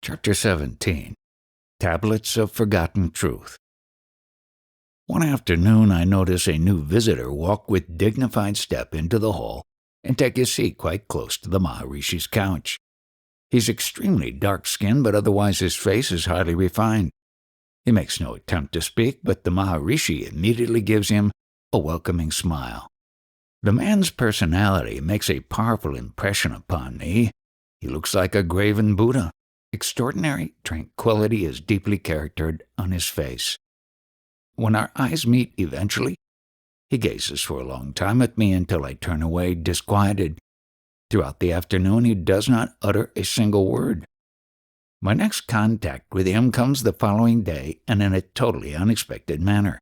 Chapter 17. Tablets of Forgotten Truth. One afternoon I notice a new visitor walk with dignified step into the hall and take his seat quite close to the Maharishi's couch. He's extremely dark-skinned, but otherwise his face is highly refined. He makes no attempt to speak, but the Maharishi immediately gives him a welcoming smile. The man's personality makes a powerful impression upon me. He looks like a graven Buddha. Extraordinary tranquility is deeply charactered on his face. When our eyes meet eventually, he gazes for a long time at me until I turn away disquieted. Throughout the afternoon, he does not utter a single word. My next contact with him comes the following day, and in a totally unexpected manner.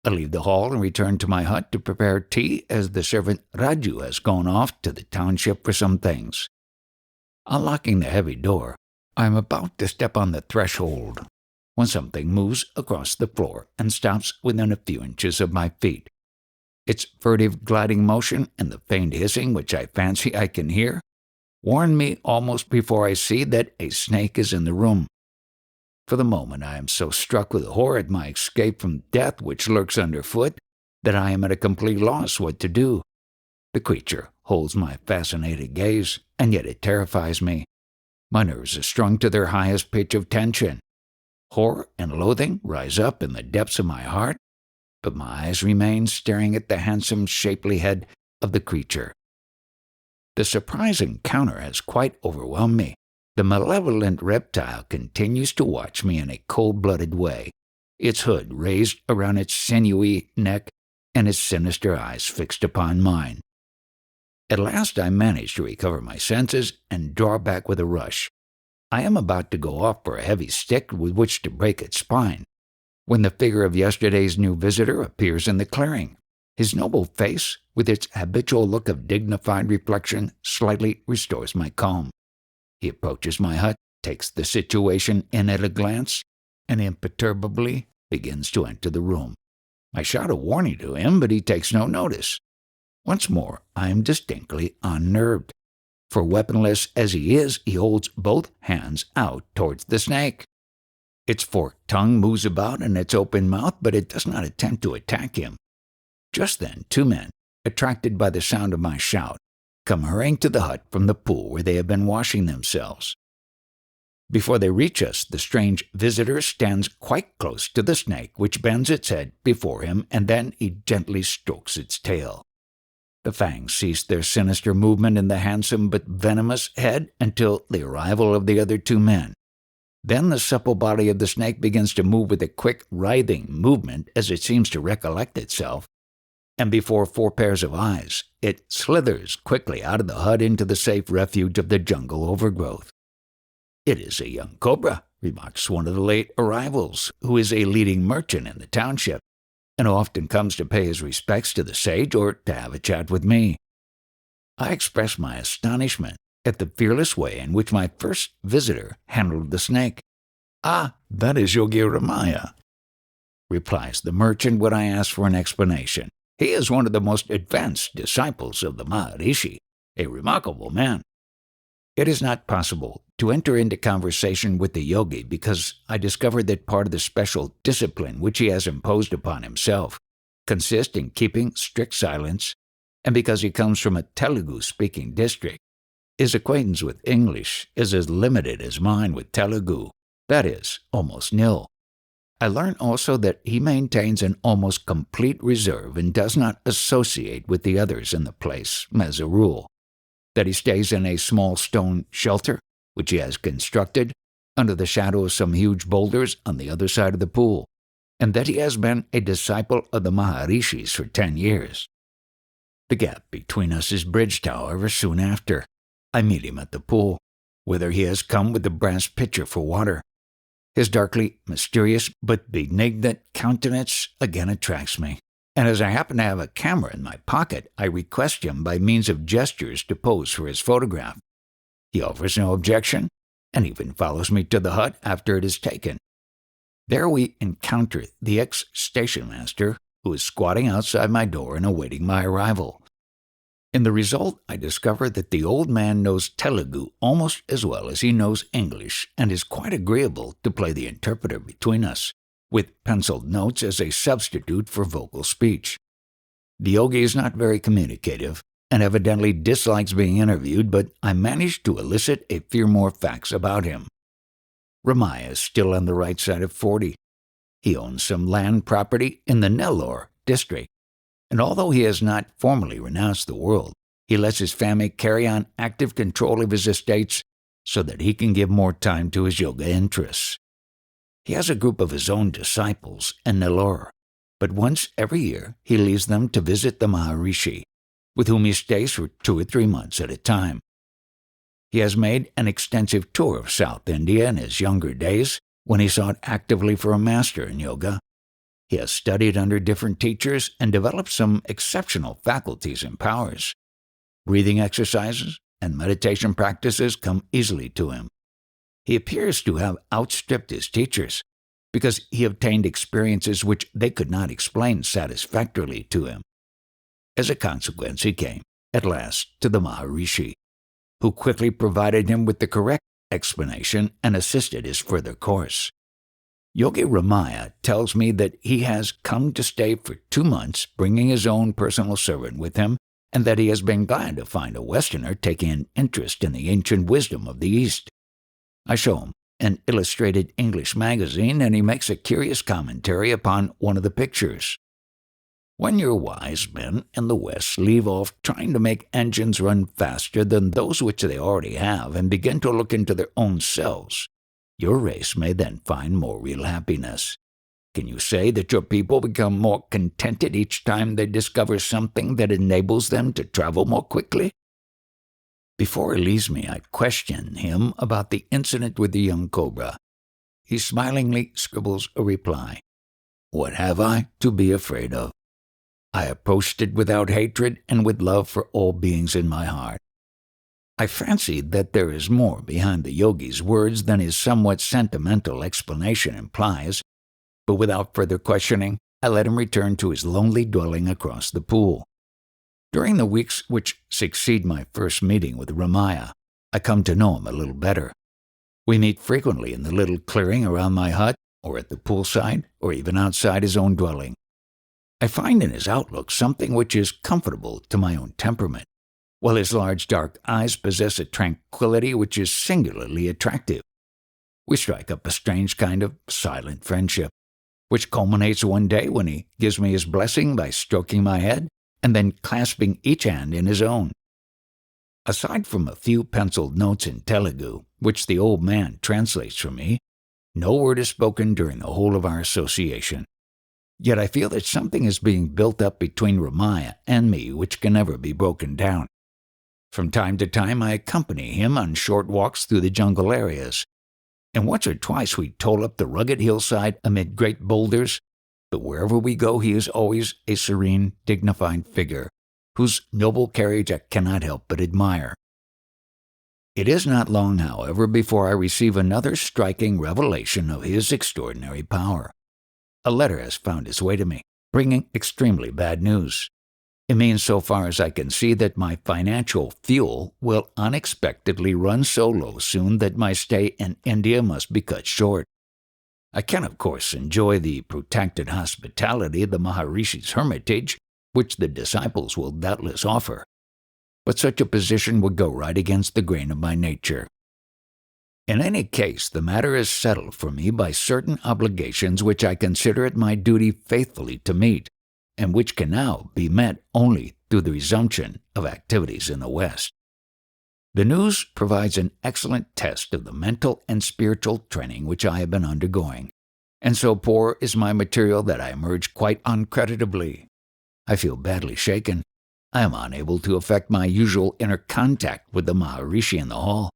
I leave the hall and return to my hut to prepare tea as the servant Raju has gone off to the township for some things. Unlocking the heavy door, I am about to step on the threshold when something moves across the floor and stops within a few inches of my feet. Its furtive gliding motion and the faint hissing which I fancy I can hear warn me almost before I see that a snake is in the room. For the moment I am so struck with horror at my escape from death which lurks underfoot that I am at a complete loss what to do. The creature holds my fascinated gaze, and yet it terrifies me. My nerves are strung to their highest pitch of tension. Horror and loathing rise up in the depths of my heart, but my eyes remain staring at the handsome, shapely head of the creature. The surprise encounter has quite overwhelmed me. The malevolent reptile continues to watch me in a cold-blooded way, its hood raised around its sinewy neck and its sinister eyes fixed upon mine. At last I manage to recover my senses and draw back with a rush. I am about to go off for a heavy stick with which to break its spine, when the figure of yesterday's new visitor appears in the clearing. His noble face, with its habitual look of dignified reflection, slightly restores my calm. He approaches my hut, takes the situation in at a glance, and imperturbably begins to enter the room. I shout a warning to him, but he takes no notice. Once more, I am distinctly unnerved. For weaponless as he is, he holds both hands out towards the snake. Its forked tongue moves about in its open mouth, but it does not attempt to attack him. Just then, two men, attracted by the sound of my shout, come hurrying to the hut from the pool where they have been washing themselves. Before they reach us, the strange visitor stands quite close to the snake, which bends its head before him, and then he gently strokes its tail. The fangs cease their sinister movement in the handsome but venomous head until the arrival of the other two men. Then the supple body of the snake begins to move with a quick, writhing movement as it seems to recollect itself, and before four pairs of eyes, it slithers quickly out of the hut into the safe refuge of the jungle overgrowth. "It is a young cobra," remarks one of the late arrivals, who is a leading merchant in the township, and often comes to pay his respects to the sage or to have a chat with me. I express my astonishment at the fearless way in which my first visitor handled the snake. "Ah, that is Yogi Ramaya," replies the merchant when I ask for an explanation. "He is one of the most advanced disciples of the Maharishi, a remarkable man." It is not possible to enter into conversation with the yogi because I discovered that part of the special discipline which he has imposed upon himself consists in keeping strict silence, and because he comes from a Telugu-speaking district, his acquaintance with English is as limited as mine with Telugu, that is, almost nil. I learn also that he maintains an almost complete reserve and does not associate with the others in the place, as a rule, that he stays in a small stone shelter, which he has constructed under the shadow of some huge boulders on the other side of the pool, and that he has been a disciple of the Maharishis for 10 years. The gap between us is bridged, however, soon after. I meet him at the pool, whither he has come with the brass pitcher for water. His darkly mysterious but benignant countenance again attracts me, and as I happen to have a camera in my pocket, I request him by means of gestures to pose for his photograph. He offers no objection, and even follows me to the hut after it is taken. There we encounter the ex-station master, who is squatting outside my door and awaiting my arrival. In the result, I discover that the old man knows Telugu almost as well as he knows English and is quite agreeable to play the interpreter between us, with penciled notes as a substitute for vocal speech. The yogi is not very communicative and evidently dislikes being interviewed, but I managed to elicit a few more facts about him. Ramaya is still on the right side of 40. He owns some land property in the Nellore district, and although he has not formally renounced the world, he lets his family carry on active control of his estates so that he can give more time to his yoga interests. He has a group of his own disciples in Nellore, but once every year he leaves them to visit the Maharishi, with whom he stays for 2 or 3 months at a time. He has made an extensive tour of South India in his younger days when he sought actively for a master in yoga. He has studied under different teachers and developed some exceptional faculties and powers. Breathing exercises and meditation practices come easily to him. He appears to have outstripped his teachers because he obtained experiences which they could not explain satisfactorily to him. As a consequence, he came, at last, to the Maharishi, who quickly provided him with the correct explanation and assisted his further course. Yogi Ramaya tells me that he has come to stay for 2 months, bringing his own personal servant with him, and that he has been glad to find a Westerner taking an interest in the ancient wisdom of the East. I show him an illustrated English magazine, and he makes a curious commentary upon one of the pictures. When your wise men in the West leave off trying to make engines run faster than those which they already have and begin to look into their own selves, your race may then find more real happiness. Can you say that your people become more contented each time they discover something that enables them to travel more quickly? Before he leaves me, I question him about the incident with the young cobra. He smilingly scribbles a reply. What have I to be afraid of? I approached it without hatred and with love for all beings in my heart. I fancied that there is more behind the yogi's words than his somewhat sentimental explanation implies, but without further questioning, I let him return to his lonely dwelling across the pool. During the weeks which succeed my first meeting with Ramaya, I come to know him a little better. We meet frequently in the little clearing around my hut, or at the poolside, or even outside his own dwelling. I find in his outlook something which is comfortable to my own temperament, while his large dark eyes possess a tranquility which is singularly attractive. We strike up a strange kind of silent friendship, which culminates one day when he gives me his blessing by stroking my head and then clasping each hand in his own. Aside from a few penciled notes in Telugu, which the old man translates for me, no word is spoken during the whole of our association. Yet I feel that something is being built up between Ramaya and me which can never be broken down. From time to time I accompany him on short walks through the jungle areas, and once or twice we toil up the rugged hillside amid great boulders, but wherever we go he is always a serene, dignified figure, whose noble carriage I cannot help but admire. It is not long, however, before I receive another striking revelation of his extraordinary power. A letter has found its way to me, bringing extremely bad news. It means, so far as I can see, that my financial fuel will unexpectedly run so low soon that my stay in India must be cut short. I can, of course, enjoy the protected hospitality of the Maharishi's hermitage, which the disciples will doubtless offer, but such a position would go right against the grain of my nature. In any case, the matter is settled for me by certain obligations which I consider it my duty faithfully to meet, and which can now be met only through the resumption of activities in the West. The news provides an excellent test of the mental and spiritual training which I have been undergoing, and so poor is my material that I emerge quite uncreditably. I feel badly shaken. I am unable to effect my usual inner contact with the Maharishi in the hall,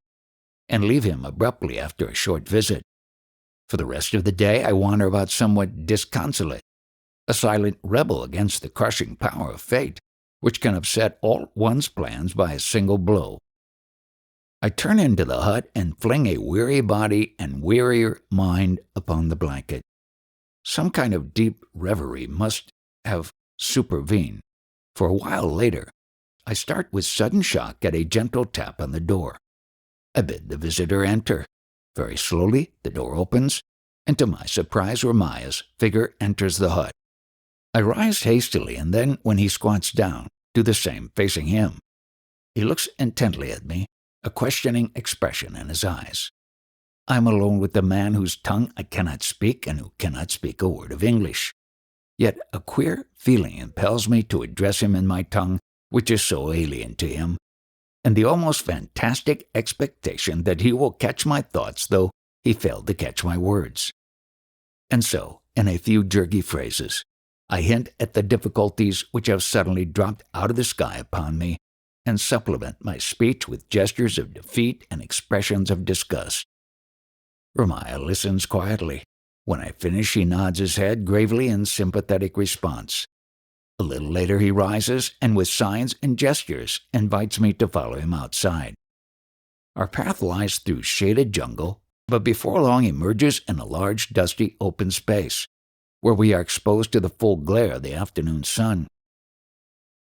and leave him abruptly after a short visit. For the rest of the day I wander about somewhat disconsolate, a silent rebel against the crushing power of fate, which can upset all one's plans by a single blow. I turn into the hut and fling a weary body and wearier mind upon the blanket. Some kind of deep reverie must have supervened, for a while later I start with sudden shock at a gentle tap on the door. I bid the visitor enter. Very slowly, the door opens, and to my surprise, Ramaya's figure enters the hut. I rise hastily, and then, when he squats down, do the same, facing him. He looks intently at me, a questioning expression in his eyes. I am alone with the man whose tongue I cannot speak and who cannot speak a word of English. Yet a queer feeling impels me to address him in my tongue, which is so alien to him, and the almost fantastic expectation that he will catch my thoughts, though he failed to catch my words. And so, in a few jerky phrases, I hint at the difficulties which have suddenly dropped out of the sky upon me, and supplement my speech with gestures of defeat and expressions of disgust. Ramaya listens quietly. When I finish, he nods his head gravely in sympathetic response. A little later he rises and with signs and gestures invites me to follow him outside. Our path lies through shaded jungle, but before long emerges in a large, dusty, open space, where we are exposed to the full glare of the afternoon sun.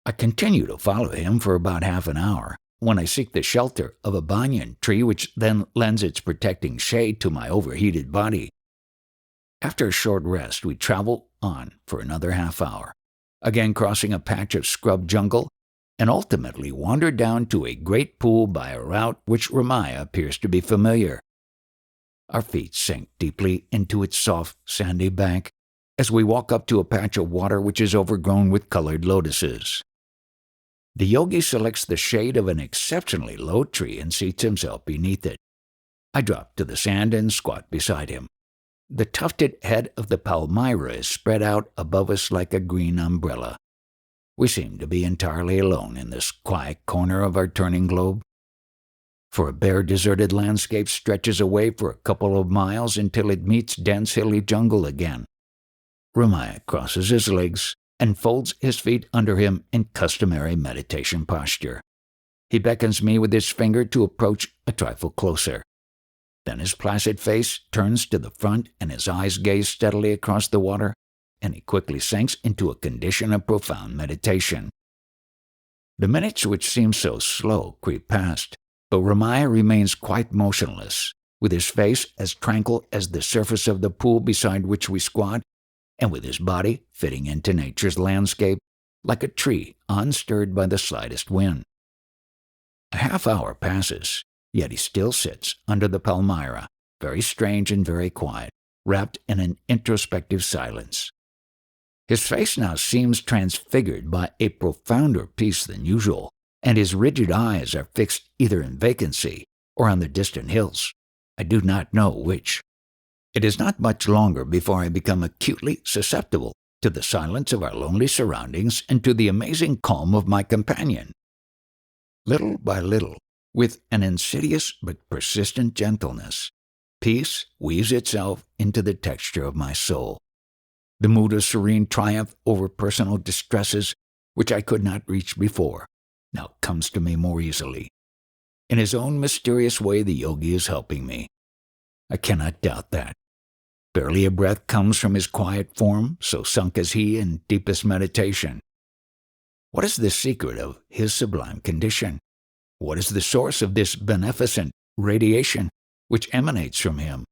I continue to follow him for about half an hour, when I seek the shelter of a banyan tree which then lends its protecting shade to my overheated body. After a short rest, we travel on for another half hour, again crossing a patch of scrub jungle, and ultimately wander down to a great pool by a route which Ramaya appears to be familiar. Our feet sink deeply into its soft, sandy bank as we walk up to a patch of water which is overgrown with colored lotuses. The yogi selects the shade of an exceptionally low tree and seats himself beneath it. I drop to the sand and squat beside him. The tufted head of the palmyra is spread out above us like a green umbrella. We seem to be entirely alone in this quiet corner of our turning globe. For a bare, deserted landscape stretches away for a couple of miles until it meets dense, hilly jungle again. Ramaya crosses his legs and folds his feet under him in customary meditation posture. He beckons me with his finger to approach a trifle closer. Then his placid face turns to the front and his eyes gaze steadily across the water, and he quickly sinks into a condition of profound meditation. The minutes which seem so slow creep past, but Ramaya remains quite motionless, with his face as tranquil as the surface of the pool beside which we squat, and with his body fitting into nature's landscape like a tree unstirred by the slightest wind. A half hour passes, yet he still sits under the palmyra, very strange and very quiet, wrapped in an introspective silence. His face now seems transfigured by a profounder peace than usual, and his rigid eyes are fixed either in vacancy or on the distant hills. I do not know which. It is not much longer before I become acutely susceptible to the silence of our lonely surroundings and to the amazing calm of my companion. Little by little, with an insidious but persistent gentleness, peace weaves itself into the texture of my soul. The mood of serene triumph over personal distresses, which I could not reach before, now comes to me more easily. In his own mysterious way, the yogi is helping me. I cannot doubt that. Barely a breath comes from his quiet form, so sunk is he in deepest meditation. What is the secret of his sublime condition? What is the source of this beneficent radiation which emanates from him?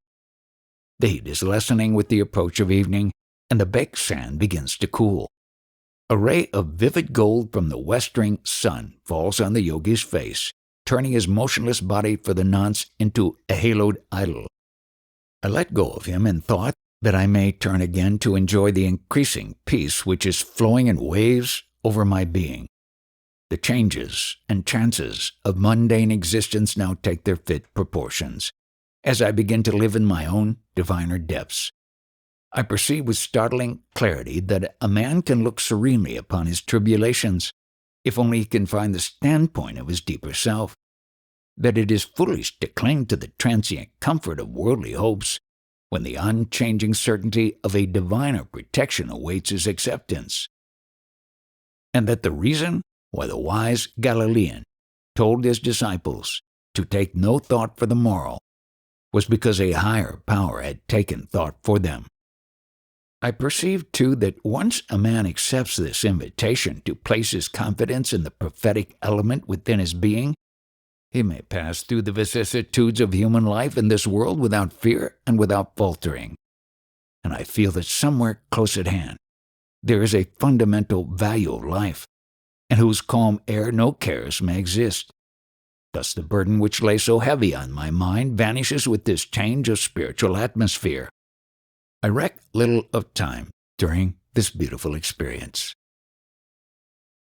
The heat is lessening with the approach of evening, and the baked sand begins to cool. A ray of vivid gold from the westering sun falls on the yogi's face, turning his motionless body for the nonce into a haloed idol. I let go of him in thought that I may turn again to enjoy the increasing peace which is flowing in waves over my being. The changes and chances of mundane existence now take their fit proportions, as I begin to live in my own diviner depths. I perceive with startling clarity that a man can look serenely upon his tribulations, if only he can find the standpoint of his deeper self, that it is foolish to cling to the transient comfort of worldly hopes, when the unchanging certainty of a diviner protection awaits his acceptance, and that the reason why the wise Galilean told his disciples to take no thought for the morrow was because a higher power had taken thought for them. I perceive, too, that once a man accepts this invitation to place his confidence in the prophetic element within his being, he may pass through the vicissitudes of human life in this world without fear and without faltering. And I feel that somewhere close at hand there is a fundamental value of life, in whose calm air no cares may exist. Thus the burden which lay so heavy on my mind vanishes with this change of spiritual atmosphere. I reck little of time during this beautiful experience.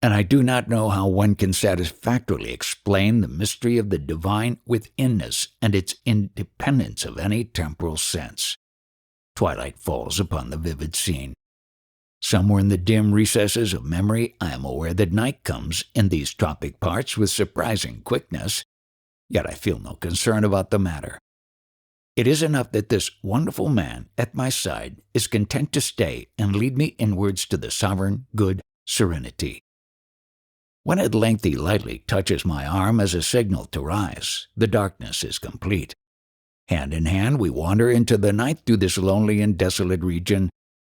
And I do not know how one can satisfactorily explain the mystery of the divine withinness and its independence of any temporal sense. Twilight falls upon the vivid scene. Somewhere in the dim recesses of memory, I am aware that night comes in these tropic parts with surprising quickness, yet I feel no concern about the matter. It is enough that this wonderful man at my side is content to stay and lead me inwards to the sovereign good serenity. When at length he lightly touches my arm as a signal to rise, the darkness is complete. Hand in hand we wander into the night through this lonely and desolate region,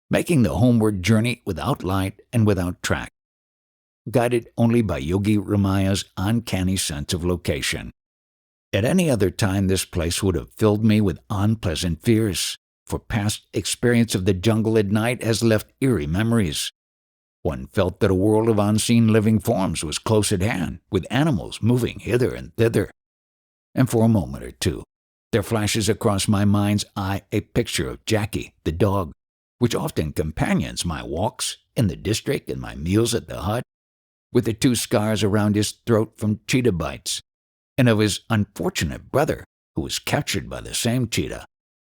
making the homeward journey without light and without track, guided only by Yogi Ramaya's uncanny sense of location. At any other time this place would have filled me with unpleasant fears, for past experience of the jungle at night has left eerie memories. One felt that a world of unseen living forms was close at hand, with animals moving hither and thither. And for a moment or two, there flashes across my mind's eye a picture of Jackie, the dog, which often companions my walks in the district and my meals at the hut, with the 2 scars around his throat from cheetah bites, and of his unfortunate brother, who was captured by the same cheetah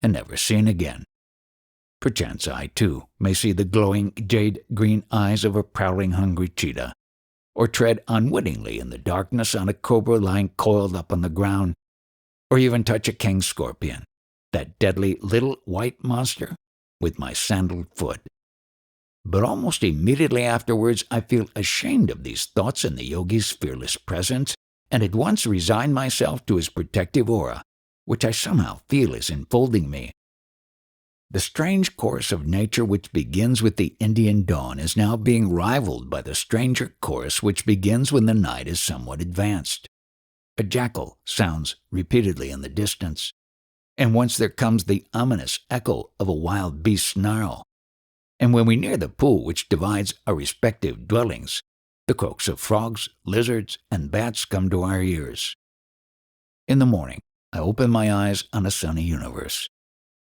and never seen again. Perchance I, too, may see the glowing jade-green eyes of a prowling hungry cheetah, or tread unwittingly in the darkness on a cobra lying coiled up on the ground, or even touch a king scorpion, that deadly little white monster, with my sandaled foot. But almost immediately afterwards I feel ashamed of these thoughts in the yogi's fearless presence, and at once resign myself to his protective aura, which I somehow feel is enfolding me. The strange chorus of nature which begins with the Indian dawn is now being rivaled by the stranger chorus which begins when the night is somewhat advanced. A jackal sounds repeatedly in the distance, and once there comes the ominous echo of a wild beast's snarl. And when we near the pool which divides our respective dwellings, the croaks of frogs, lizards, and bats come to our ears. In the morning, I open my eyes on a sunny universe,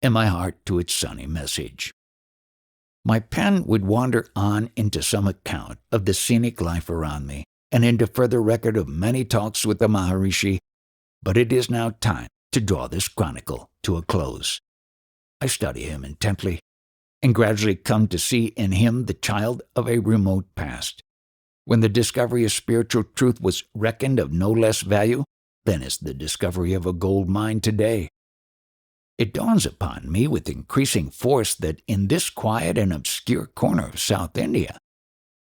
and my heart to its sunny message. My pen would wander on into some account of the scenic life around me, and into further record of many talks with the Maharishi, but it is now time to draw this chronicle to a close. I study him intently, and gradually come to see in him the child of a remote past, when the discovery of spiritual truth was reckoned of no less value than is the discovery of a gold mine today. It dawns upon me with increasing force that in this quiet and obscure corner of South India,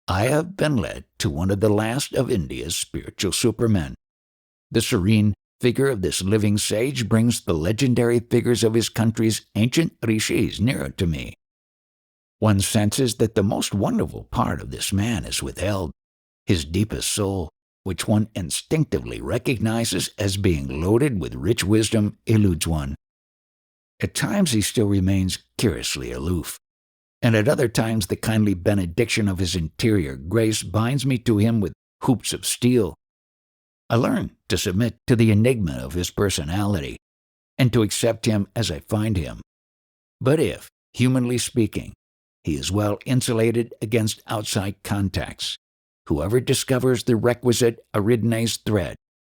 I have been led to one of the last of India's spiritual supermen. The serene figure of this living sage brings the legendary figures of his country's ancient rishis nearer to me. One senses that the most wonderful part of this man is withheld. His deepest soul, which one instinctively recognizes as being loaded with rich wisdom, eludes one. At times he still remains curiously aloof, and at other times the kindly benediction of his interior grace binds me to him with hoops of steel. I learn to submit to the enigma of his personality, and to accept him as I find him. But if, humanly speaking, he is well insulated against outside contacts, whoever discovers the requisite Ariadne's thread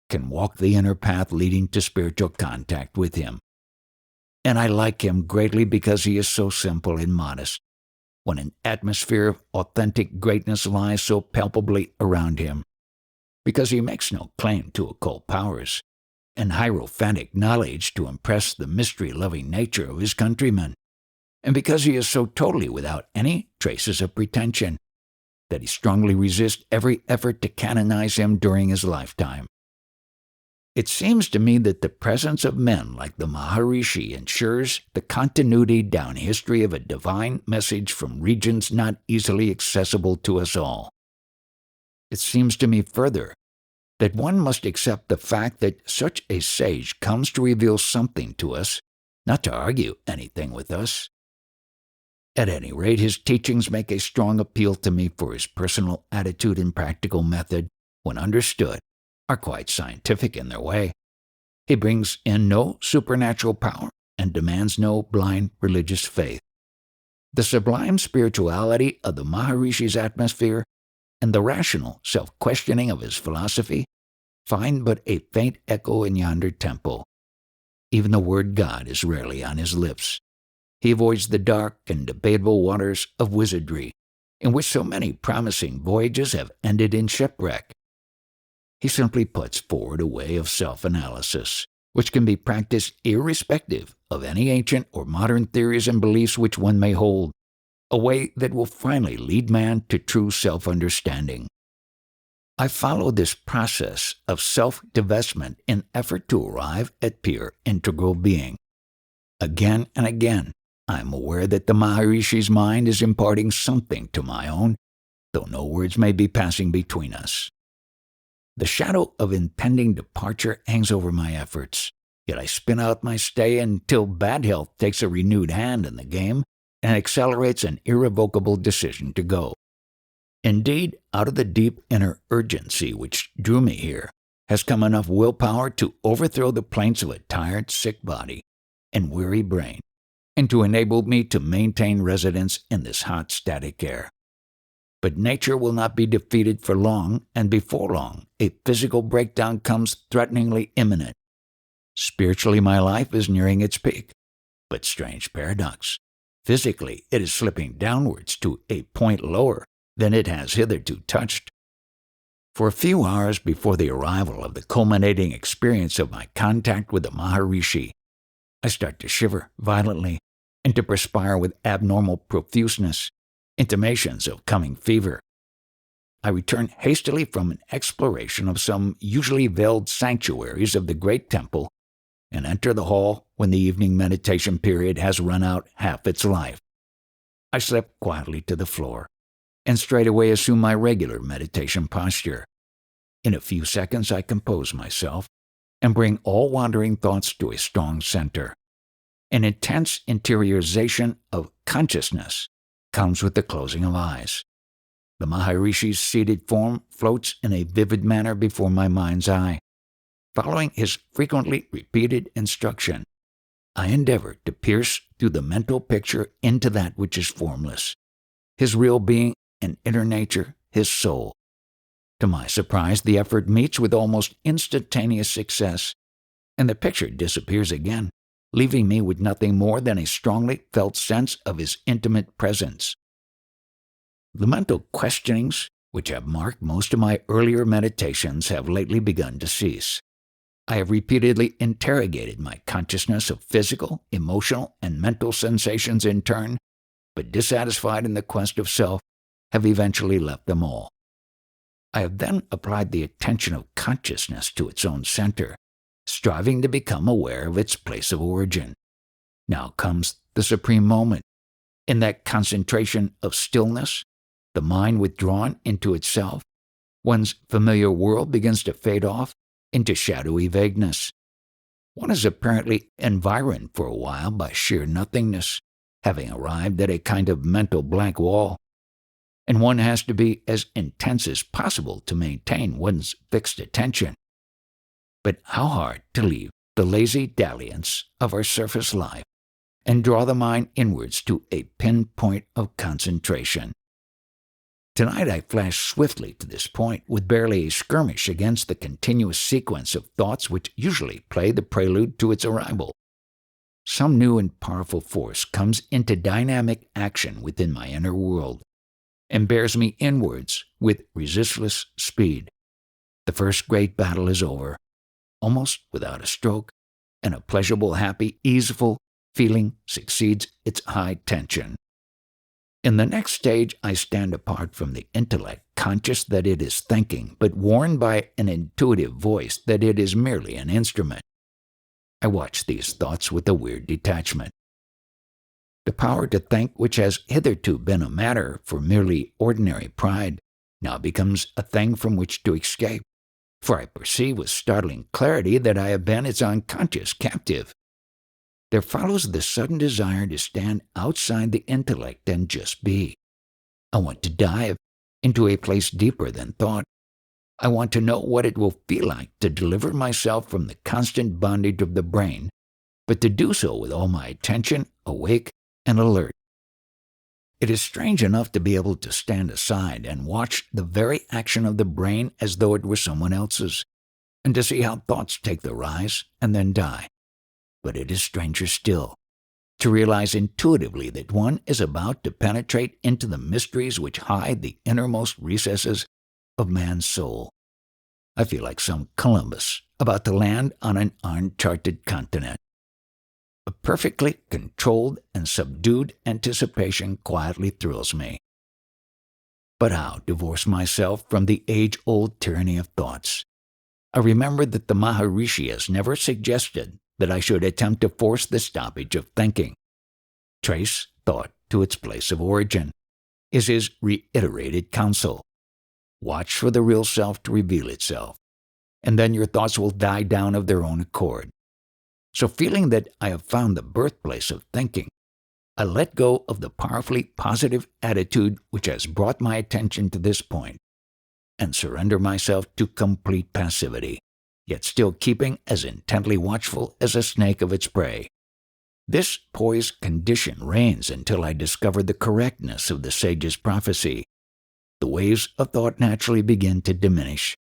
can walk the inner path leading to spiritual contact with him. And I like him greatly because he is so simple and modest, when an atmosphere of authentic greatness lies so palpably around him, because he makes no claim to occult powers and hierophantic knowledge to impress the mystery-loving nature of his countrymen, and because he is so totally without any traces of pretension that he strongly resists every effort to canonize him during his lifetime. It seems to me that the presence of men like the Maharishi ensures the continuity down history of a divine message from regions not easily accessible to us all. It seems to me further that one must accept the fact that such a sage comes to reveal something to us, not to argue anything with us. At any rate, his teachings make a strong appeal to me, for his personal attitude and practical method, when understood, are quite scientific in their way. He brings in no supernatural power and demands no blind religious faith. The sublime spirituality of the Maharishi's atmosphere and the rational self-questioning of his philosophy find but a faint echo in yonder temple. Even the word God is rarely on his lips. He avoids the dark and debatable waters of wizardry, in which so many promising voyages have ended in shipwreck. He simply puts forward a way of self-analysis, which can be practiced irrespective of any ancient or modern theories and beliefs which one may hold, a way that will finally lead man to true self-understanding. I follow this process of self-divestment in effort to arrive at pure integral being. Again and again, I am aware that the Maharishi's mind is imparting something to my own, though no words may be passing between us. The shadow of impending departure hangs over my efforts, yet I spin out my stay until bad health takes a renewed hand in the game and accelerates an irrevocable decision to go. Indeed, out of the deep inner urgency which drew me here has come enough willpower to overthrow the plaints of a tired, sick body and weary brain, and to enable me to maintain residence in this hot, static air. But nature will not be defeated for long, and before long, a physical breakdown comes threateningly imminent. Spiritually, my life is nearing its peak, but strange paradox. Physically, it is slipping downwards to a point lower than it has hitherto touched. For a few hours before the arrival of the culminating experience of my contact with the Maharishi, I start to shiver violently and to perspire with abnormal profuseness, intimations of coming fever. I return hastily from an exploration of some usually veiled sanctuaries of the great temple and enter the hall when the evening meditation period has run out half its life. I slip quietly to the floor and straightway assume my regular meditation posture. In a few seconds I compose myself and bring all wandering thoughts to a strong center. An intense interiorization of consciousness comes with the closing of eyes. The Maharishi's seated form floats in a vivid manner before my mind's eye. Following his frequently repeated instruction, I endeavor to pierce through the mental picture into that which is formless, his real being and inner nature, his soul. To my surprise, the effort meets with almost instantaneous success, and the picture disappears again, leaving me with nothing more than a strongly felt sense of his intimate presence. The mental questionings which have marked most of my earlier meditations have lately begun to cease. I have repeatedly interrogated my consciousness of physical, emotional, and mental sensations in turn, but dissatisfied in the quest of self, have eventually left them all. I have then applied the attention of consciousness to its own center, striving to become aware of its place of origin. Now comes the supreme moment. In that concentration of stillness, the mind withdrawn into itself, one's familiar world begins to fade off into shadowy vagueness. One is apparently environed for a while by sheer nothingness, having arrived at a kind of mental blank wall, and one has to be as intense as possible to maintain one's fixed attention. But how hard to leave the lazy dalliance of our surface life and draw the mind inwards to a pinpoint of concentration. Tonight I flash swiftly to this point with barely a skirmish against the continuous sequence of thoughts which usually play the prelude to its arrival. Some new and powerful force comes into dynamic action within my inner world and bears me inwards with resistless speed. The first great battle is over, almost without a stroke, and a pleasurable, happy, easeful feeling succeeds its high tension. In the next stage, I stand apart from the intellect, conscious that it is thinking, but warned by an intuitive voice that it is merely an instrument. I watch these thoughts with a weird detachment. The power to think, which has hitherto been a matter for merely ordinary pride, now becomes a thing from which to escape, for I perceive with startling clarity that I have been its unconscious captive. There follows the sudden desire to stand outside the intellect and just be. I want to dive into a place deeper than thought. I want to know what it will feel like to deliver myself from the constant bondage of the brain, but to do so with all my attention awake and alert. It is strange enough to be able to stand aside and watch the very action of the brain as though it were someone else's, and to see how thoughts take the rise and then die. But it is stranger still to realize intuitively that one is about to penetrate into the mysteries which hide the innermost recesses of man's soul. I feel like some Columbus about to land on an uncharted continent. A perfectly controlled and subdued anticipation quietly thrills me. But how divorce myself from the age-old tyranny of thoughts? I remember that the Maharishi has never suggested that I should attempt to force the stoppage of thinking. Trace thought to its place of origin, is his reiterated counsel. Watch for the real self to reveal itself, and then your thoughts will die down of their own accord. So feeling that I have found the birthplace of thinking, I let go of the powerfully positive attitude which has brought my attention to this point, and surrender myself to complete passivity, yet still keeping as intently watchful as a snake of its prey. This poised condition reigns until I discover the correctness of the sage's prophecy. The waves of thought naturally begin to diminish.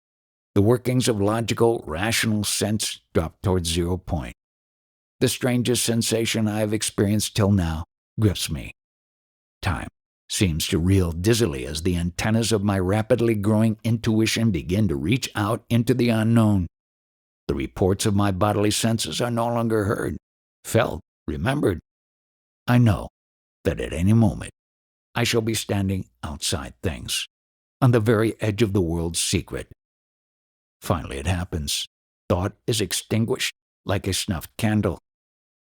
The workings of logical, rational sense drop towards 0 point. The strangest sensation I have experienced till now grips me. Time seems to reel dizzily as the antennas of my rapidly growing intuition begin to reach out into the unknown. The reports of my bodily senses are no longer heard, felt, remembered. I know that at any moment I shall be standing outside things, on the very edge of the world's secret. Finally it happens. Thought is extinguished like a snuffed candle.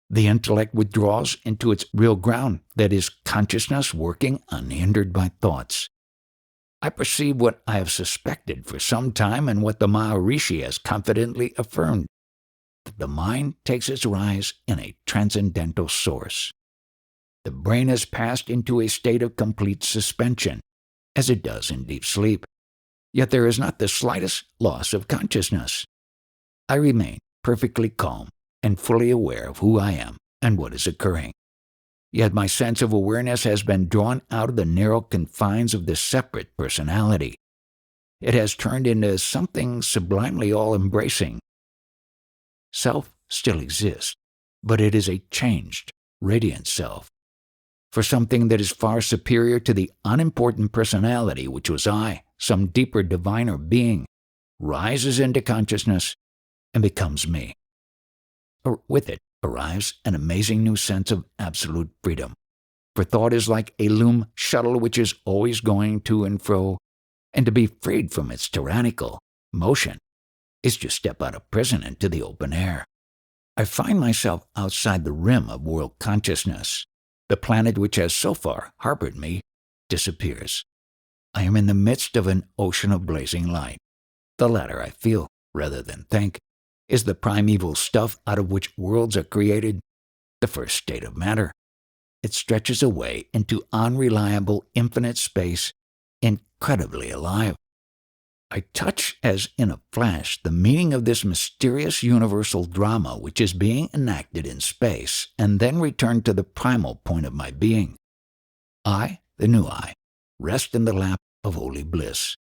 The intellect withdraws into its real ground, that is, consciousness working unhindered by thoughts. I perceive what I have suspected for some time and what the Maharishi has confidently affirmed, that the mind takes its rise in a transcendental source. The brain has passed into a state of complete suspension, as it does in deep sleep, yet there is not the slightest loss of consciousness. I remain perfectly calm and fully aware of who I am and what is occurring. Yet my sense of awareness has been drawn out of the narrow confines of this separate personality. It has turned into something sublimely all-embracing. Self still exists, but it is a changed, radiant self. For something that is far superior to the unimportant personality which was I, some deeper diviner being, rises into consciousness and becomes me. Or with it arrives an amazing new sense of absolute freedom. For thought is like a loom shuttle which is always going to and fro, and to be freed from its tyrannical motion is to step out of prison into the open air. I find myself outside the rim of world consciousness. The planet which has so far harbored me disappears. I am in the midst of an ocean of blazing light. The latter I feel, rather than think, is the primeval stuff out of which worlds are created, the first state of matter. It stretches away into unreliable infinite space, incredibly alive. I touch as in a flash the meaning of this mysterious universal drama which is being enacted in space, and then return to the primal point of my being. I, the new I, rest in the lap of holy bliss.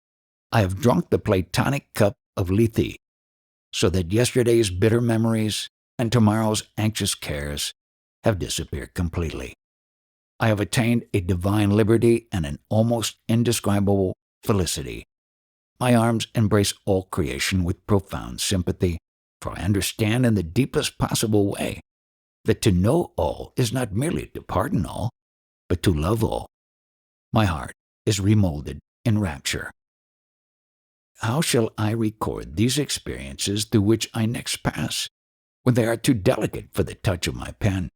I have drunk the Platonic cup of Lethe, so that yesterday's bitter memories and tomorrow's anxious cares have disappeared completely. I have attained a divine liberty and an almost indescribable felicity. My arms embrace all creation with profound sympathy, for I understand in the deepest possible way that to know all is not merely to pardon all, but to love all, my heart is remolded in rapture. How shall I record these experiences through which I next pass, when they are too delicate for the touch of my pen?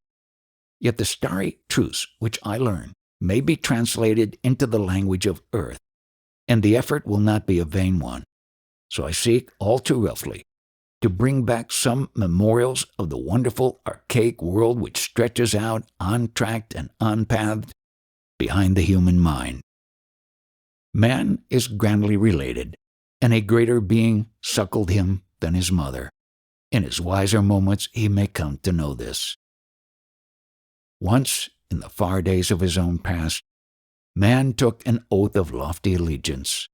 Yet the starry truths which I learn may be translated into the language of earth, and the effort will not be a vain one. So I seek all too roughly to bring back some memorials of the wonderful archaic world which stretches out, untracked and unpathed, behind the human mind. Man is grandly related, and a greater being suckled him than his mother. In his wiser moments he may come to know this. Once, in the far days of his own past, man took an oath of lofty allegiance,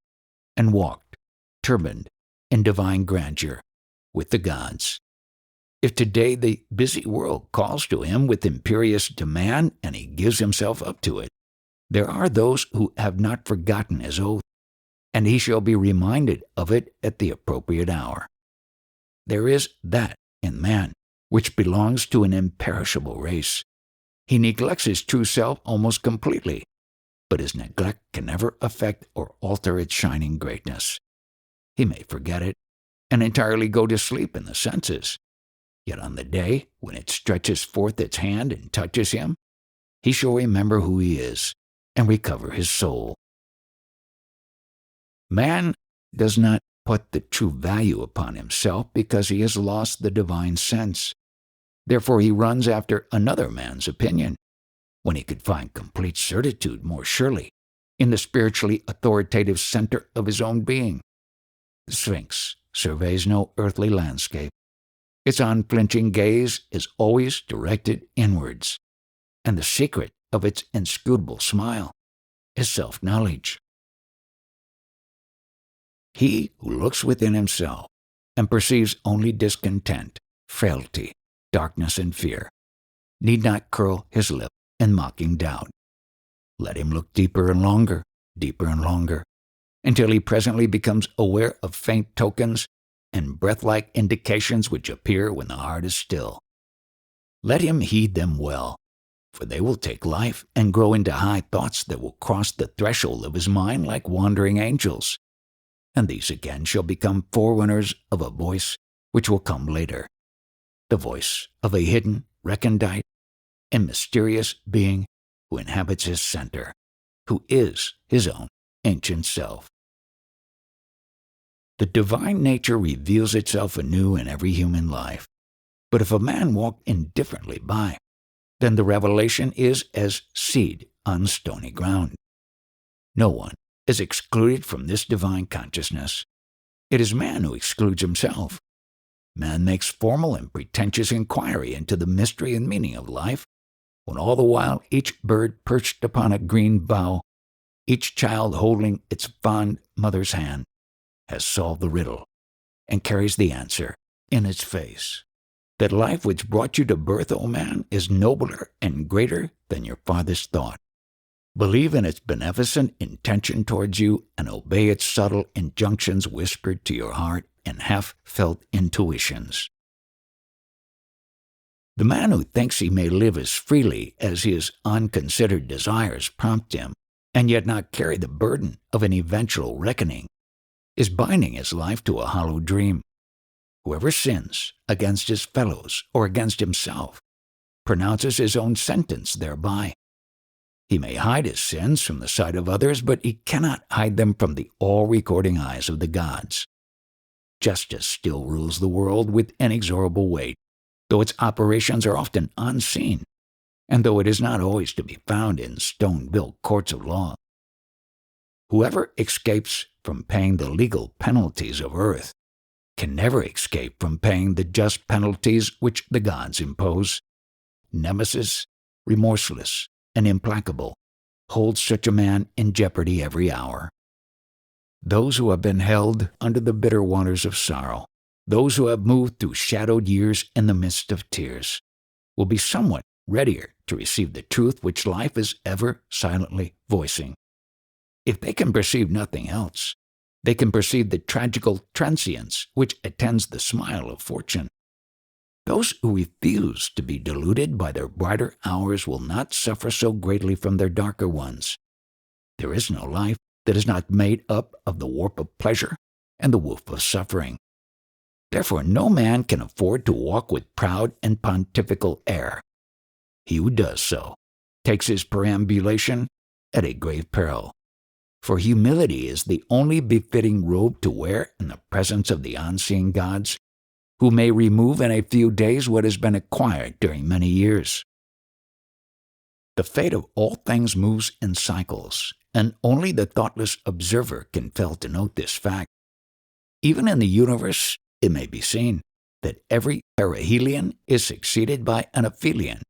and walked, turbaned, in divine grandeur, with the gods. If today the busy world calls to him with imperious demand and he gives himself up to it, there are those who have not forgotten his oath, and he shall be reminded of it at the appropriate hour. There is that in man which belongs to an imperishable race. He neglects his true self almost completely, but his neglect can never affect or alter its shining greatness. He may forget it and entirely go to sleep in the senses, yet on the day when it stretches forth its hand and touches him, he shall remember who he is and recover his soul. Man does not put the true value upon himself because he has lost the divine sense. Therefore he runs after another man's opinion, when he could find complete certitude more surely in the spiritually authoritative center of his own being. The Sphinx surveys no earthly landscape. Its unflinching gaze is always directed inwards, and the secret of its inscrutable smile is self-knowledge. He who looks within himself and perceives only discontent, frailty, darkness, and fear need not curl his lip in mocking doubt. Let him look deeper and longer, until he presently becomes aware of faint tokens and breath-like indications which appear when the heart is still. Let him heed them well, for they will take life and grow into high thoughts that will cross the threshold of his mind like wandering angels, and these again shall become forerunners of a voice which will come later, the voice of a hidden, recondite, and mysterious being who inhabits his center, who is his own ancient self. The divine nature reveals itself anew in every human life, but if a man walk indifferently by, then the revelation is as seed on stony ground. No one is excluded from this divine consciousness. It is man who excludes himself. Man makes formal and pretentious inquiry into the mystery and meaning of life, when all the while each bird perched upon a green bough, each child holding its fond mother's hand, has solved the riddle and carries the answer in its face. That life which brought you to birth, O man, is nobler and greater than your farthest thought. Believe in its beneficent intention towards you and obey its subtle injunctions whispered to your heart in half-felt intuitions. The man who thinks he may live as freely as his unconsidered desires prompt him, and yet not carry the burden of an eventual reckoning, is binding his life to a hollow dream. Whoever sins against his fellows or against himself pronounces his own sentence thereby. He may hide his sins from the sight of others, but he cannot hide them from the all-recording eyes of the gods. Justice still rules the world with inexorable weight, though its operations are often unseen, and though it is not always to be found in stone-built courts of law. Whoever escapes from paying the legal penalties of earth can never escape from paying the just penalties which the gods impose. Nemesis, remorseless and implacable, holds such a man in jeopardy every hour. Those who have been held under the bitter waters of sorrow, those who have moved through shadowed years in the midst of tears, will be somewhat readier to receive the truth which life is ever silently voicing. If they can perceive nothing else, they can perceive the tragical transience which attends the smile of fortune. Those who refuse to be deluded by their brighter hours will not suffer so greatly from their darker ones. There is no life that is not made up of the warp of pleasure and the woof of suffering. Therefore no man can afford to walk with proud and pontifical air. He who does so takes his perambulation at a grave peril. For humility is the only befitting robe to wear in the presence of the unseen gods, who may remove in a few days what has been acquired during many years. The fate of all things moves in cycles, and only the thoughtless observer can fail to note this fact. Even in the universe, it may be seen that every perihelion is succeeded by an aphelion.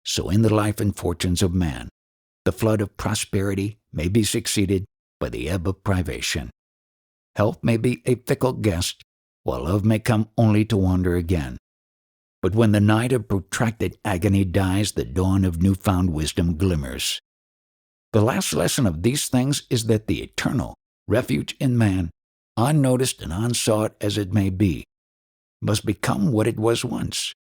So in the life and fortunes of man, the flood of prosperity may be succeeded by the ebb of privation. Health may be a fickle guest, while love may come only to wander again. But when the night of protracted agony dies, the dawn of newfound wisdom glimmers. The last lesson of these things is that the eternal refuge in man, unnoticed and unsought as it may be, must become what it was once.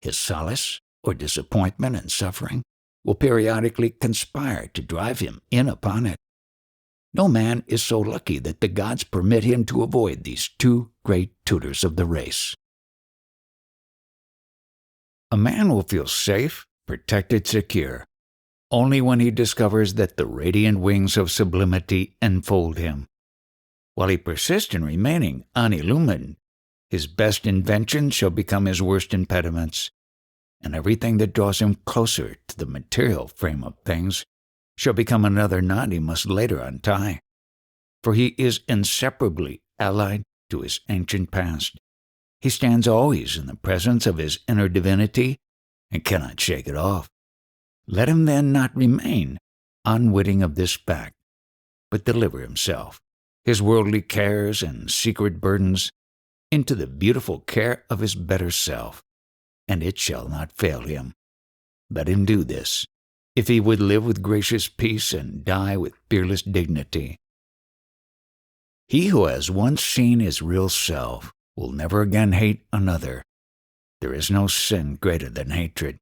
His solace or disappointment and suffering will periodically conspire to drive him in upon it. No man is so lucky that the gods permit him to avoid these two great tutors of the race. A man will feel safe, protected, secure, only when he discovers that the radiant wings of sublimity enfold him. While he persists in remaining unillumined, his best inventions shall become his worst impediments, and everything that draws him closer to the material frame of things shall become another knot he must later untie, for he is inseparably allied to his ancient past. He stands always in the presence of his inner divinity and cannot shake it off. Let him then not remain unwitting of this fact, but deliver himself, his worldly cares and secret burdens, into the beautiful care of his better self, and it shall not fail him. Let him do this, if he would live with gracious peace and die with fearless dignity. He who has once seen his real self will never again hate another. There is no sin greater than hatred,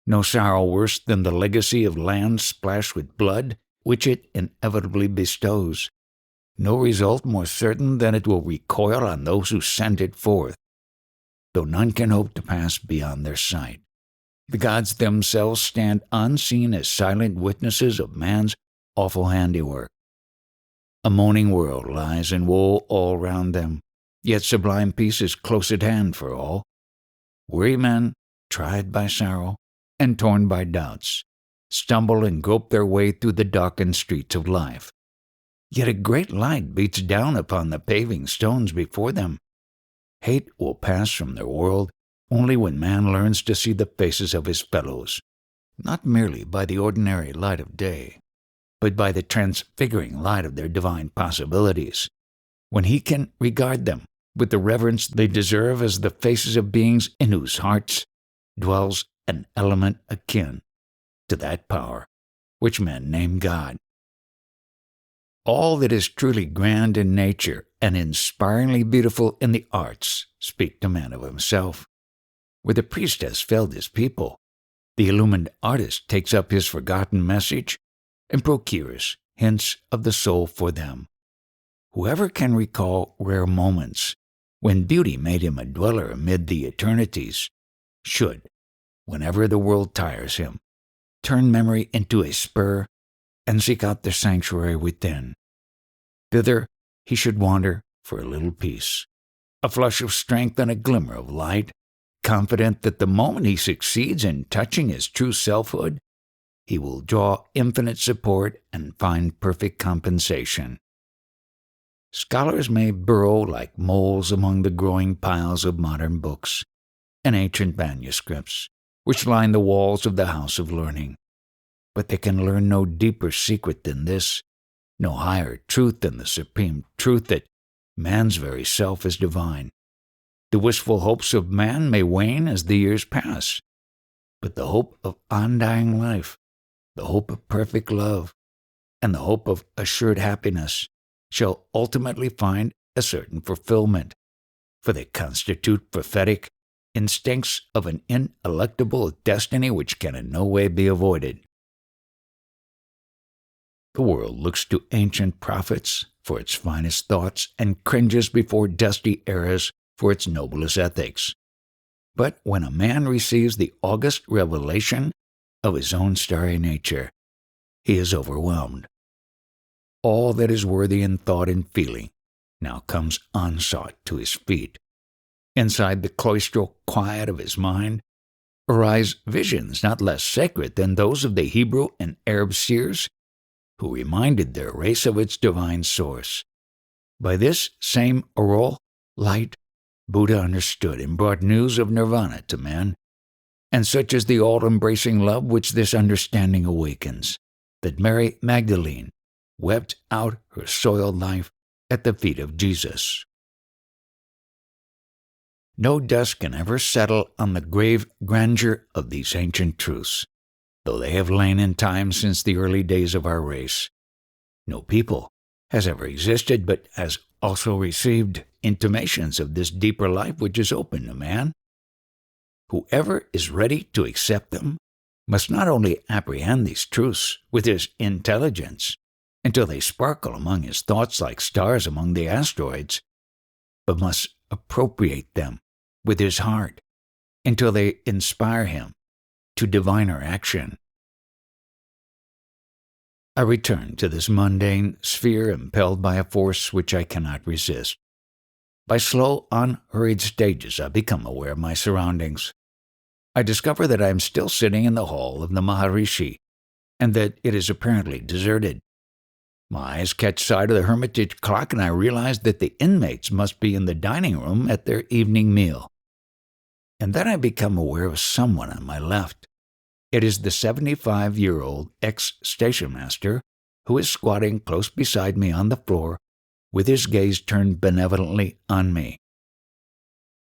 no sorrow worse than the legacy of land splashed with blood which it inevitably bestows, no result more certain than it will recoil on those who send it forth, though none can hope to pass beyond their sight. The gods themselves stand unseen as silent witnesses of man's awful handiwork. A moaning world lies in woe all round them, yet sublime peace is close at hand for all. Weary men, tried by sorrow and torn by doubts, stumble and grope their way through the darkened streets of life. Yet a great light beats down upon the paving stones before them. Hate will pass from their world only when man learns to see the faces of his fellows, not merely by the ordinary light of day, but by the transfiguring light of their divine possibilities, when he can regard them with the reverence they deserve as the faces of beings in whose hearts dwells an element akin to that power which men name God. All that is truly grand in nature and inspiringly beautiful in the arts speak to man of himself. Where the priest has failed his people, the illumined artist takes up his forgotten message and procures hints of the soul for them. Whoever can recall rare moments when beauty made him a dweller amid the eternities should, whenever the world tires him, turn memory into a spur and seek out the sanctuary within. Thither he should wander for a little peace, a flush of strength and a glimmer of light, confident that the moment he succeeds in touching his true selfhood, he will draw infinite support and find perfect compensation. Scholars may burrow like moles among the growing piles of modern books and ancient manuscripts which line the walls of the house of learning, but they can learn no deeper secret than this, no higher truth than the supreme truth that man's very self is divine. The wistful hopes of man may wane as the years pass, but the hope of undying life, the hope of perfect love, and the hope of assured happiness shall ultimately find a certain fulfillment, for they constitute prophetic instincts of an ineluctable destiny which can in no way be avoided. The world looks to ancient prophets for its finest thoughts and cringes before dusty eras for its noblest ethics. But when a man receives the august revelation of his own starry nature, he is overwhelmed. All that is worthy in thought and feeling now comes unsought to his feet. Inside the cloistral quiet of his mind arise visions not less sacred than those of the Hebrew and Arab seers who reminded their race of its divine source. By this same auroral light, Buddha understood and brought news of nirvana to man, and such is the all-embracing love which this understanding awakens, that Mary Magdalene wept out her soiled life at the feet of Jesus. No dust can ever settle on the grave grandeur of these ancient truths, though they have lain in time since the early days of our race. No people has ever existed but has also received intimations of this deeper life which is open to man. Whoever is ready to accept them must not only apprehend these truths with his intelligence until they sparkle among his thoughts like stars among the asteroids, but must appropriate them with his heart until they inspire him to diviner action. I return to this mundane sphere impelled by a force which I cannot resist. By slow, unhurried stages I become aware of my surroundings. I discover that I am still sitting in the hall of the Maharishi, and that it is apparently deserted. My eyes catch sight of the hermitage clock, and I realize that the inmates must be in the dining room at their evening meal. And then I become aware of someone on my left. It is the 75-year-old ex-station master who is squatting close beside me on the floor with his gaze turned benevolently on me.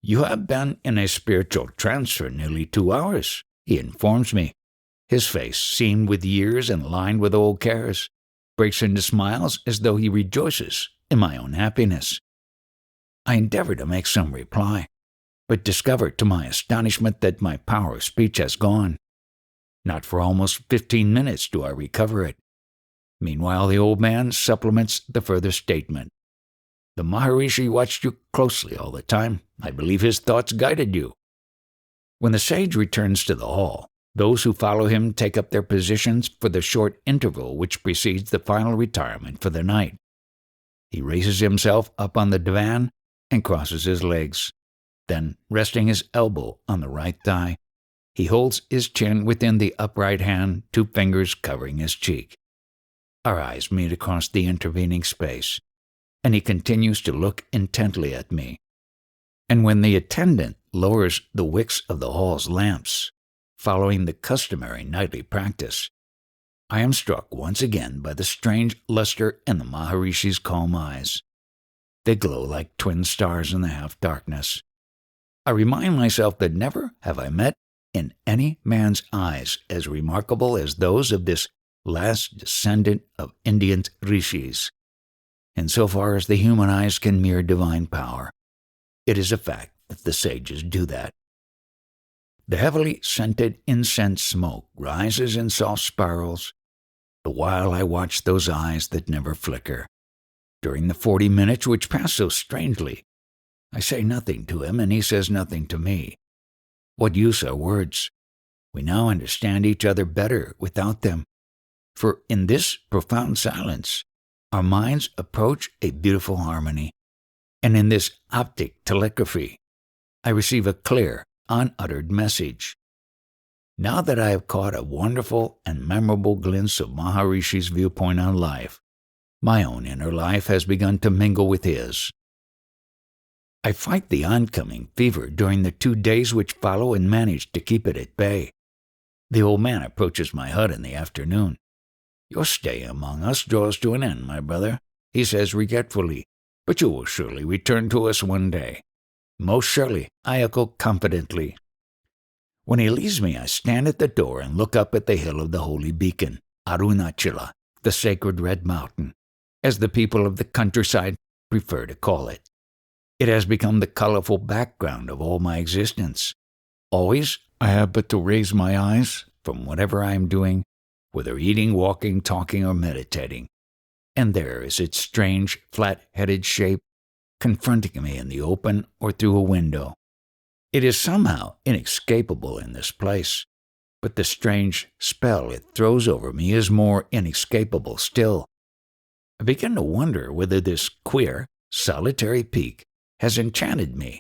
"You have been in a spiritual trance for nearly 2 hours," he informs me. His face, seamed with years and lined with old cares, breaks into smiles as though he rejoices in my own happiness. I endeavor to make some reply, but discover to my astonishment that my power of speech has gone. Not for almost 15 minutes do I recover it. Meanwhile, the old man supplements the further statement. "The Maharishi watched you closely all the time. I believe his thoughts guided you." When the sage returns to the hall, those who follow him take up their positions for the short interval which precedes the final retirement for the night. He raises himself up on the divan and crosses his legs. Then, resting his elbow on the right thigh, he holds his chin within the upright hand, 2 fingers covering his cheek. Our eyes meet across the intervening space, and he continues to look intently at me. And when the attendant lowers the wicks of the hall's lamps, following the customary nightly practice, I am struck once again by the strange luster in the Maharishi's calm eyes. They glow like twin stars in the half-darkness. I remind myself that never have I met in any man's eyes as remarkable as those of this last descendant of Indian rishis. And so far as the human eyes can mirror divine power, it is a fact that the sages do that. The heavily scented incense smoke rises in soft spirals, the while I watch those eyes that never flicker. During the 40 minutes which pass so strangely, I say nothing to him, and he says nothing to me. What use are words? We now understand each other better without them, for in this profound silence, our minds approach a beautiful harmony, and in this optic telegraphy, I receive a clear, unuttered message. Now that I have caught a wonderful and memorable glimpse of Maharishi's viewpoint on life, my own inner life has begun to mingle with his. I fight the oncoming fever during the 2 days which follow and manage to keep it at bay. The old man approaches my hut in the afternoon. "Your stay among us draws to an end, my brother," he says regretfully, "but you will surely return to us one day." "Most surely," I echo confidently. When he leaves me, I stand at the door and look up at the hill of the holy beacon, Arunachala, the sacred red mountain, as the people of the countryside prefer to call it. It has become the colorful background of all my existence. Always, I have but to raise my eyes from whatever I am doing whether eating, walking, talking, or meditating. And there is its strange, flat-headed shape, confronting me in the open or through a window. It is somehow inescapable in this place, but the strange spell it throws over me is more inescapable still. I begin to wonder whether this queer, solitary peak has enchanted me.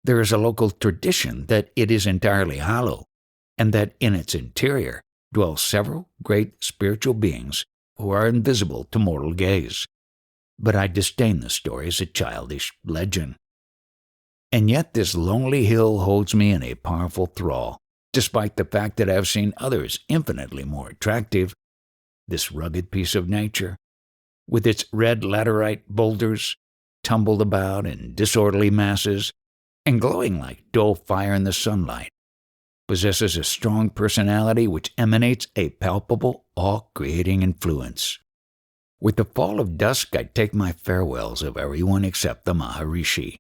There is a local tradition that it is entirely hollow, and that in its interior dwell several great spiritual beings who are invisible to mortal gaze. But I disdain the story as a childish legend. And yet this lonely hill holds me in a powerful thrall, despite the fact that I have seen others infinitely more attractive. This rugged piece of nature, with its red laterite boulders, tumbled about in disorderly masses, and glowing like dull fire in the sunlight, possesses a strong personality which emanates a palpable, awe-creating influence. With the fall of dusk, I take my farewells of everyone except the Maharishi.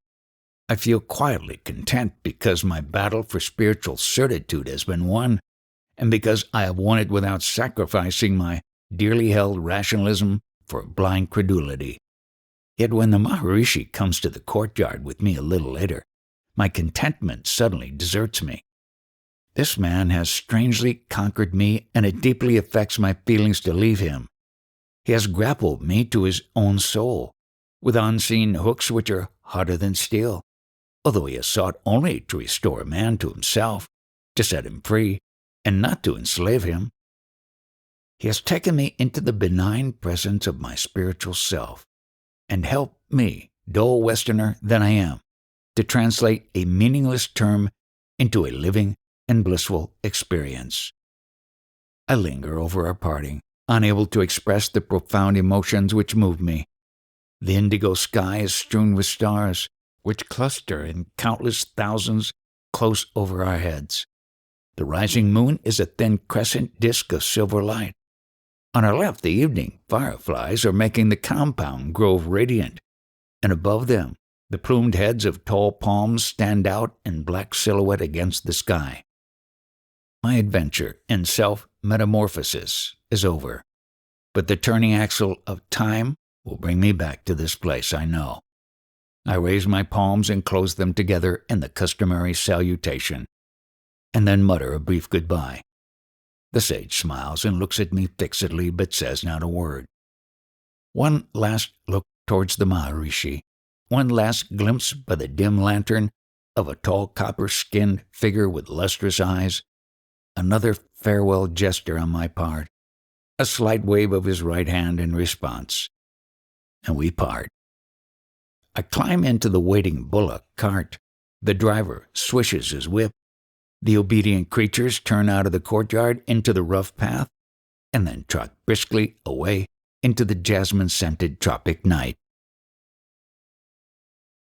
I feel quietly content because my battle for spiritual certitude has been won, and because I have won it without sacrificing my dearly held rationalism for blind credulity. Yet when the Maharishi comes to the courtyard with me a little later, my contentment suddenly deserts me. This man has strangely conquered me, and it deeply affects my feelings to leave him. He has grappled me to his own soul, with unseen hooks which are harder than steel, although he has sought only to restore man to himself, to set him free, and not to enslave him. He has taken me into the benign presence of my spiritual self, and helped me, dull Westerner that I am, to translate a meaningless term into a living and blissful experience. I linger over our parting, unable to express the profound emotions which move me. The indigo sky is strewn with stars, which cluster in countless thousands close over our heads. The rising moon is a thin crescent disk of silver light. On our left, the evening fireflies are making the compound grove radiant, and above them, the plumed heads of tall palms stand out in black silhouette against the sky. My adventure in self-metamorphosis is over, but the turning axle of time will bring me back to this place, I know. I raise my palms and close them together in the customary salutation, and then mutter a brief goodbye. The sage smiles and looks at me fixedly, but says not a word. One last look towards the Maharishi, one last glimpse by the dim lantern of a tall copper-skinned figure with lustrous eyes, another farewell gesture on my part, a slight wave of his right hand in response, and we part. I climb into the waiting bullock cart. The driver swishes his whip. The obedient creatures turn out of the courtyard into the rough path, and then trot briskly away into the jasmine-scented tropic night.